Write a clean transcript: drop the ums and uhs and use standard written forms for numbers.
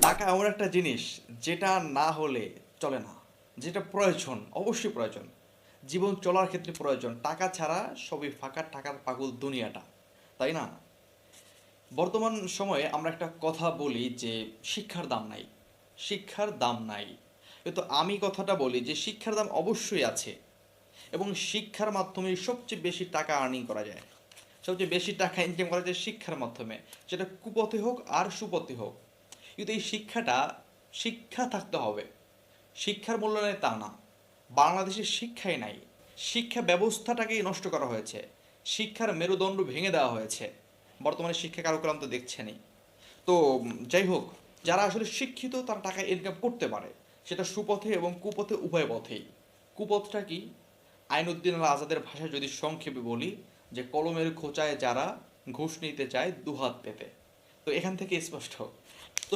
টাকা এমন একটা জিনিস যেটা না হলে চলে না, যেটা প্রয়োজন, অবশ্যই প্রয়োজন, জীবন চলার ক্ষেত্রে প্রয়োজন। টাকা ছাড়া সবই ফাঁকা, টাকার পাগল দুনিয়াটা, তাই না? বর্তমান সময়ে আমরা একটা কথা বলি যে শিক্ষার দাম নাই, শিক্ষার দাম নাই। কিন্তু আমি কথাটা বলি যে শিক্ষার দাম অবশ্যই আছে, এবং শিক্ষার মাধ্যমে সবচেয়ে বেশি টাকা আর্নিং করা যায়, সবচেয়ে বেশি টাকা ইনকাম করা যায় শিক্ষার মাধ্যমে, সেটা কুপথে হোক আর সুপথে হোক। কিন্তু এই শিক্ষাটা, শিক্ষা থাকতে হবে, শিক্ষার মূল্য নেই তা না। বাংলাদেশের শিক্ষাই নাই, শিক্ষা ব্যবস্থাটাকেই নষ্ট করা হয়েছে, শিক্ষার মেরুদণ্ড ভেঙে দেওয়া হয়েছে। বর্তমানে শিক্ষা কার্যক্রম তো দেখছেনই। তো যাই হোক, যারা আসলে শিক্ষিত তারা টাকা ইনকাম করতে পারে, সেটা সুপথে এবং কুপথে, উভয় পথেই। কুপথটা কি? আইনউদ্দিন আল আজাদের ভাষায় যদি সংক্ষেপে বলি, যে কলমের খোঁচায় যারা ঘুষ নিতে চায় দুহাত পেতে। তো এখান থেকে স্পষ্ট। তো